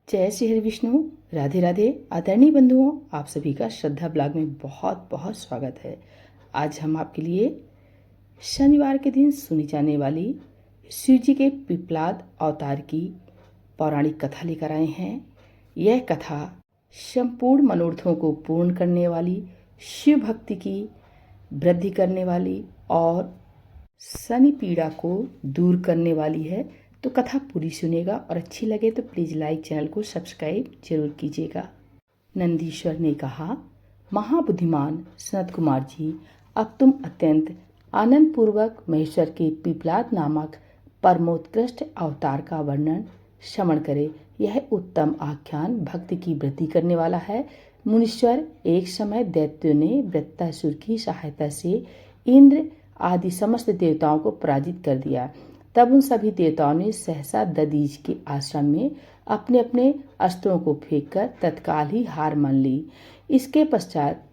जय श्री हरि विष्णु। राधे राधे। आदरणीय बंधुओं, आप सभी का श्रद्धा ब्लॉग में बहुत बहुत स्वागत है। आज हम आपके लिए शनिवार के दिन सुनी जाने वाली शिव जी के पिपलाद अवतार की पौराणिक कथा लेकर आए हैं। यह कथा संपूर्ण मनोरथों को पूर्ण करने वाली, शिव भक्ति की वृद्धि करने वाली और शनि पीड़ा को दूर करने वाली है। तो कथा पूरी सुनेगा और अच्छी लगे तो प्लीज़ लाइक, चैनल को सब्सक्राइब जरूर कीजिएगा। नंदीश्वर ने कहा, महाबुद्धिमान सनत कुमार जी, अब तुम अत्यंत आनंद पूर्वक महेश्वर के पिपलाद नामक परमोत्कृष्ट अवतार का वर्णन श्रवण करें। यह उत्तम आख्यान भक्ति की वृद्धि करने वाला है। मुनीश्वर, एक समय दैत्यों ने वृत्तासुर की सहायता से इंद्र आदि समस्त देवताओं को पराजित कर दिया। तब उन सभी देवताओं ने सहसा दधीच के आश्रम में अपने अपने अस्त्रों को फेंककर तत्काल ही हार मान ली। इसके पश्चात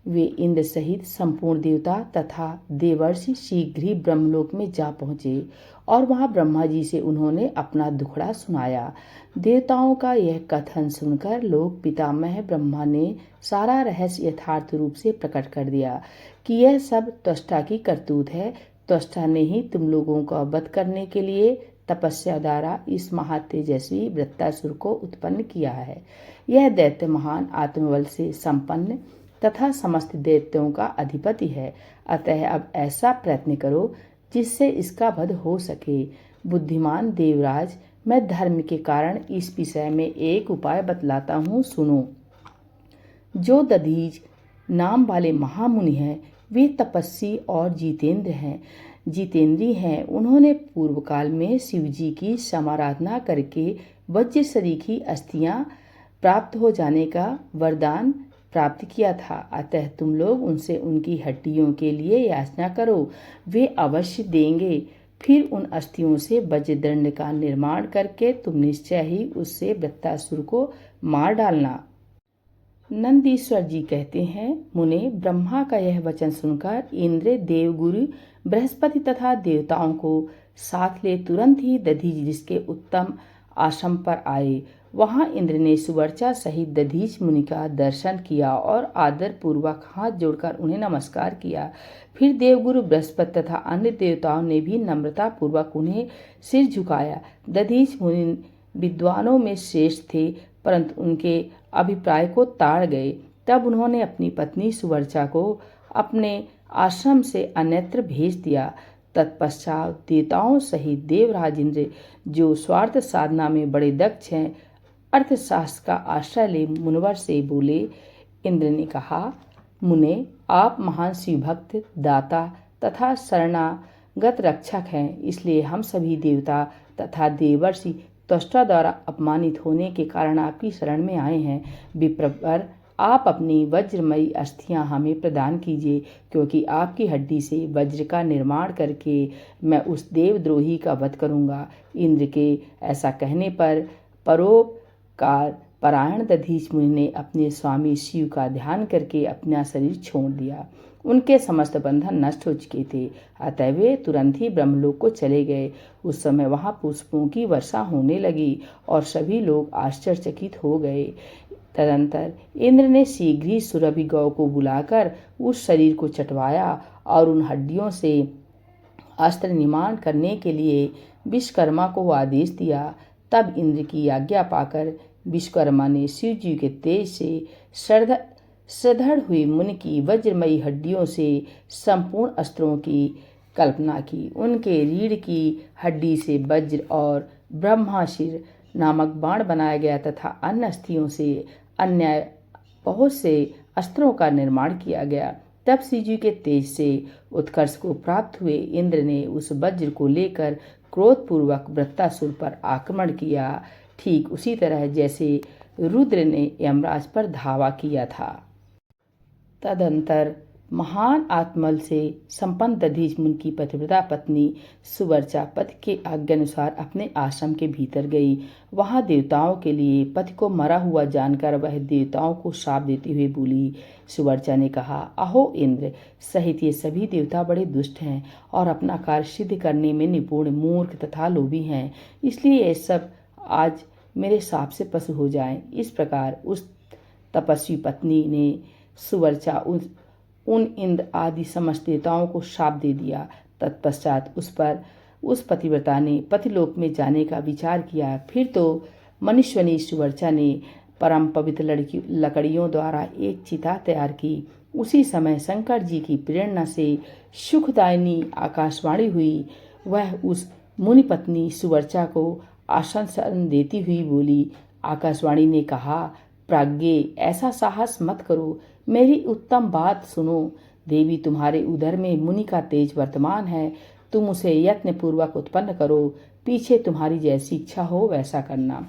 वे इंद्र सहित संपूर्ण देवता तथा देवर्षि शीघ्र ही ब्रह्मलोक में जा पहुँचे और वहाँ ब्रह्मा जी से उन्होंने अपना दुखड़ा सुनाया। देवताओं का यह कथन सुनकर लोक पितामह ब्रह्मा ने सारा रहस्य यथार्थ रूप से प्रकट कर दिया कि यह सब त्वष्टा की करतूत है। त्वष्टा ने ही तुम लोगों का वध करने के लिए तपस्या द्वारा इस महातेजस्वी वृत्तासुर को उत्पन्न किया है। यह दैत्य महान आत्मबल से संपन्न तथा समस्त दैत्यों का अधिपति है। अतः अब ऐसा प्रयत्न करो जिससे इसका वध हो सके। बुद्धिमान देवराज, मैं धर्म के कारण इस विषय में एक उपाय बतलाता हूँ, सुनो। जो दधीच नाम वाले महामुनि हैं, वे तपस्वी और जितेंद्री हैं। उन्होंने पूर्व काल में शिव जी की समाराधना करके वज्र सरीखी अस्थियां प्राप्त हो जाने का वरदान प्राप्त किया था। अतः तुम लोग उनसे उनकी हड्डियों के लिए याचना करो, वे अवश्य देंगे। फिर उन अस्थियों से वज्रदंड का निर्माण करके तुम निश्चय ही उससे वृत्तासुर को मार डालना। नंदीश्वर जी कहते हैं, मुने, ब्रह्मा का यह वचन सुनकर इंद्र, देवगुरु बृहस्पति तथा देवताओं को साथ ले तुरंत ही दधीच जिसके उत्तम आश्रम पर आए। वहां इंद्र ने सुवर्चा सहित दधीच मुनि का दर्शन किया और आदर पूर्वक हाथ जोड़कर उन्हें नमस्कार किया। फिर देवगुरु बृहस्पति तथा अन्य देवताओं ने भी नम्रता पूर्वक उन्हें सिर झुकाया। दधीच मुनि विद्वानों में श्रेष्ठ थे, परंतु उनके अभिप्राय को ताड़ गए। तब उन्होंने अपनी पत्नी सुवर्चा को अपने आश्रम से अन्यत्र भेज दिया। तत्पश्चात देवताओं सहित देवराज इंद्र, जो स्वार्थ साधना में बड़े दक्ष हैं, अर्थशास्त्र का आश्रय ले मुनिवर से बोले। इंद्र ने कहा, मुने, आप महान शिव भक्त, दाता तथा शरणागत रक्षक हैं, इसलिए हम सभी देवता तथा देवर्षि त्वष्टा द्वारा अपमानित होने के कारण आपकी शरण में आए हैं। विप्रवर, आप अपनी वज्रमयी अस्थियां हमें प्रदान कीजिए, क्योंकि आपकी हड्डी से वज्र का निर्माण करके मैं उस देवद्रोही का वध करूंगा। इंद्र के ऐसा कहने पर परोपकार परायण दधीच मुनि ने अपने स्वामी शिव का ध्यान करके अपना शरीर छोड़ दिया। उनके समस्त बंधन नष्ट हो चुके थे, अतः वे तुरंत ही ब्रह्मलोक को चले गए। उस समय वहां पुष्पों की वर्षा होने लगी और सभी लोग आश्चर्यचकित हो गए। तदंतर इंद्र ने शीघ्र ही सुरभि गौ को बुलाकर उस शरीर को चटवाया और उन हड्डियों से अस्त्र निर्माण करने के लिए विश्वकर्मा को आदेश दिया। तब इंद्र की आज्ञा पाकर विश्वकर्मा ने शिव जी के तेज से सदृढ़ हुई मुनि की वज्रमयी हड्डियों से संपूर्ण अस्त्रों की कल्पना की। उनके रीढ़ की हड्डी से वज्र और ब्रह्माशिर नामक बाण बनाया गया तथा अन्य अस्थियों से अन्य बहुत से अस्त्रों का निर्माण किया गया। तब शिव जी के तेज से उत्कर्ष को प्राप्त हुए इंद्र ने उस वज्र को लेकर क्रोधपूर्वक वृत्तासुर पर आक्रमण किया, ठीक उसी तरह जैसे रुद्र ने यमराज पर धावा किया था। तदंतर महान आत्मबल से संपन्न दधीच मुनि की पतिव्रता पत्नी सुवर्चा पति के आज्ञानुसार अपने आश्रम के भीतर गई। वहां देवताओं के लिए पति को मरा हुआ जानकर वह देवताओं को शाप देती हुई बोली। सुवर्चा ने कहा, अहो इंद्र सहित ये सभी देवता बड़े दुष्ट हैं और अपना कार्य सिद्ध करने में निपुण, मूर्ख तथा लोभी हैं, इसलिए ये सब आज मेरे साप से पशु हो जाएं। इस प्रकार उस तपस्वी पत्नी ने सुवर्चा उन इंद्र आदि समस्त देवताओं को शाप दे दिया। तत्पश्चात उस पतिव्रता ने पतिलोक में जाने का विचार किया। फिर तो मनुष्यनी सुवर्चा ने परम पवित्र लकड़ियों द्वारा एक चिता तैयार की। उसी समय शंकर जी की प्रेरणा से सुखदायिनी आकाशवाणी हुई। वह उस मुनि पत्नी सुवर्चा को आश्वासन देती हुई बोली। आकाशवाणी ने कहा, प्राज्ञे, ऐसा साहस मत करो, मेरी उत्तम बात सुनो। देवी, तुम्हारे उदर में मुनि का तेज वर्तमान है, तुम उसे यत्न पूर्वक उत्पन्न करो। पीछे तुम्हारी जैसी इच्छा हो वैसा करना,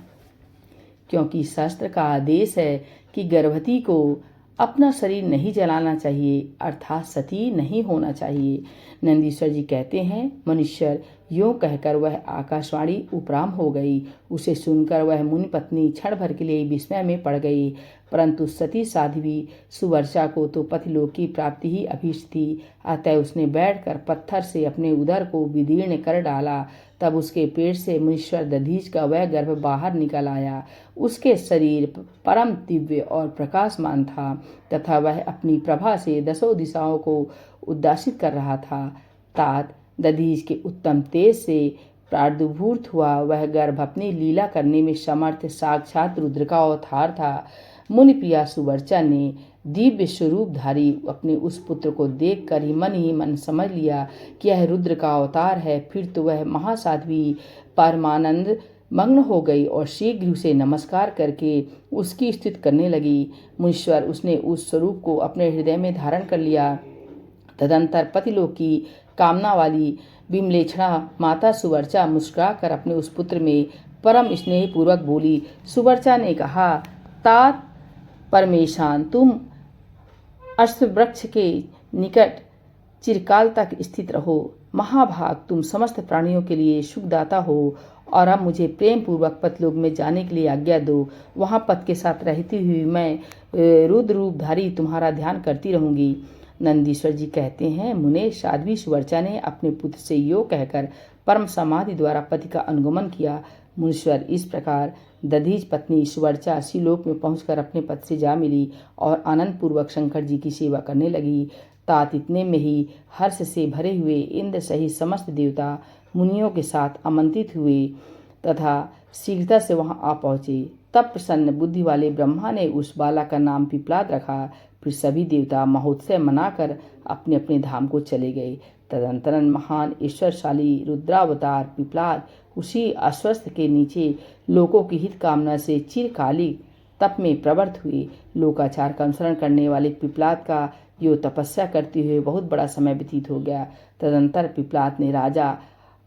क्योंकि शास्त्र का आदेश है कि गर्भवती को अपना शरीर नहीं जलाना चाहिए, अर्थात सती नहीं होना चाहिए। नंदीश्वर जी कहते हैं, मनुष्य यूं कहकर वह आकाशवाणी उपराम हो गई। उसे सुनकर वह मुनि पत्नी क्षण भर के लिए विस्मय में पड़ गई, परंतु सती साध्वी सुवर्चा को तो पतिलोक की प्राप्ति ही अभीष्ट थी। अतः उसने बैठकर पत्थर से अपने उदर को विदीर्ण कर डाला। तब उसके पेट से मुनीश्वर दधीच का वह गर्भ बाहर निकल आया। उसके शरीर परम दिव्य और प्रकाशमान था तथा वह अपनी प्रभा से दसों दिशाओं को उद्दासित कर रहा था। तात दधीच के उत्तम तेज से प्रादुर्भूत हुआ वह गर्भ अपनी लीला करने में समर्थ साक्षात रुद्र का अवतार था। मुनि प्रिया सुवर्चा ने दिव्य स्वरूपधारी अपने उस पुत्र को देखकर ही मन समझ लिया कि यह रुद्र का अवतार है। फिर तो वह महासाध्वी परमानंद मग्न हो गई और शीघ्र उसे नमस्कार करके उसकी स्तुति करने लगी। मुनीश्वर उसने उस स्वरूप को अपने हृदय में धारण कर लिया। तदंतर पतिलोक की कामना वाली विमलेक्षणा माता सुवर्चा मुस्कुराकर अपने उस पुत्र में परम स्नेह पूर्वक बोली। सुवर्चा ने कहा, तात परमेशान, तुम अश्ववृक्ष के निकट चिरकाल तक स्थित रहो। महाभाग, तुम समस्त प्राणियों के लिए सुखदाता हो और अब मुझे प्रेम पूर्वक पतलोक में जाने के लिए आज्ञा दो। वहाँ पद के साथ रहती हुई मैं रुद्र रूपधारी तुम्हारा ध्यान करती रहूंगी। नंदीश्वर जी कहते हैं, मुने साध्वी सुवर्चा ने अपने पुत्र से यो कहकर परम समाधि द्वारा पति का अनुगमन किया। मुनीश्वर इस प्रकार दधीच पत्नी सुवर्चा श्रीलोक में पहुंचकर अपने पति से जा मिली और आनंद पूर्वक शंकर जी की सेवा करने लगी। तात इतने में ही हर्ष से भरे हुए इंद्र सहित समस्त देवता मुनियों के साथ आमंत्रित हुए तथा शीघ्रता से वहां आ पहुंचे। तब प्रसन्न बुद्धि वाले ब्रह्मा ने उस बालक का नाम पिपलाद रखा। फिर सभी देवता महोत्सव मनाकर अपने अपने धाम को चले गए। तदंतरन महान ईश्वरशाली रुद्रावतार पिपलाद उसी अश्वत्थ के नीचे लोकों की हित कामना से चिरकालिक तप में प्रवृत्त हुए। लोकाचार का अनुसरण करने वाले पिपलाद का यो तपस्या करते हुए बहुत बड़ा समय व्यतीत हो गया। तदंतर पिपलाद ने राजा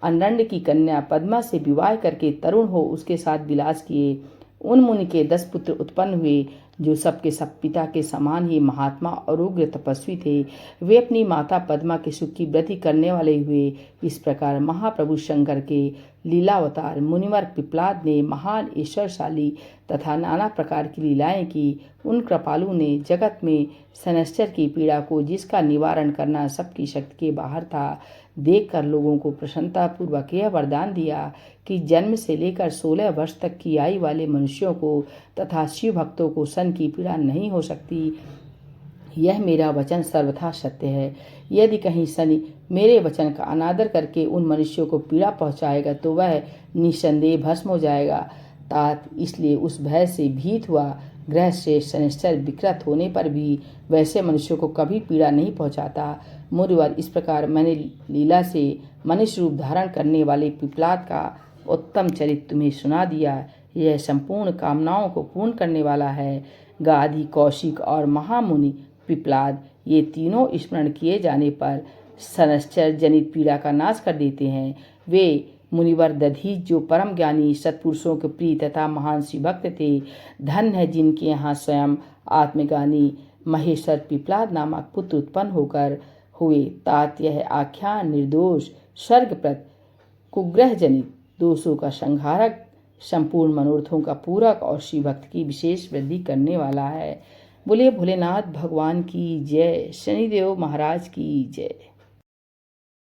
अनरंड की कन्या पद्मा से विवाह करके तरुण हो उसके साथ विलास किए। उन मुनि के 10 पुत्र उत्पन्न हुए जो सबके सब पिता के समान ही महात्मा और उग्र तपस्वी थे। वे अपनी माता पद्मा के सुख की वृद्धि करने वाले हुए। इस प्रकार महाप्रभु शंकर के लीलावतार मुनिवर पिपलाद ने महान ईश्वरशाली तथा नाना प्रकार की लीलाएं की। उन कृपालु ने जगत में शनैश्चर की पीड़ा को, जिसका निवारण करना सबकी शक्ति के बाहर था, देखकर लोगों को प्रसन्नता पूर्वक यह वरदान दिया कि जन्म से लेकर 16 वर्ष तक की आयु वाले मनुष्यों को तथा शिव भक्तों को सन की पीड़ा नहीं हो सकती। यह मेरा वचन सर्वथा सत्य है। यदि कहीं शनि मेरे वचन का अनादर करके उन मनुष्यों को पीड़ा पहुंचाएगा तो वह निसंदेह भस्म हो जाएगा। तात इसलिए उस भय से भीत हुआ ग्रह से शनिश्चर विकृत होने पर भी वैसे मनुष्यों को कभी पीड़ा नहीं पहुंचाता। मुनिवर, इस प्रकार मैंने लीला से मनुष्य रूप धारण करने वाले पिपलाद का उत्तम चरित्र तुम्हें सुना दिया। यह संपूर्ण कामनाओं को पूर्ण करने वाला है। गाधी, कौशिक और महामुनि पिपलाद, ये तीनों स्मरण किए जाने पर शनैश्चर जनित पीड़ा का नाश कर देते हैं। वे मुनिवर दधीच जो परम ज्ञानी सत्पुरुषों के प्रिय तथा महान शिव भक्त थे, धन है जिनके यहाँ स्वयं आत्मज्ञानी महेश्वर पिपलाद नामक पुत्र उत्पन्न होकर हुए। तात यह आख्यान निर्दोष, स्वर्गप्रद, कुग्रह जनित दोषों का संहारक, संपूर्ण मनोरथों का पूरक और शिव भक्त की विशेष वृद्धि करने वाला है। बोले भोलेनाथ भगवान की जय। शनिदेव महाराज की जय।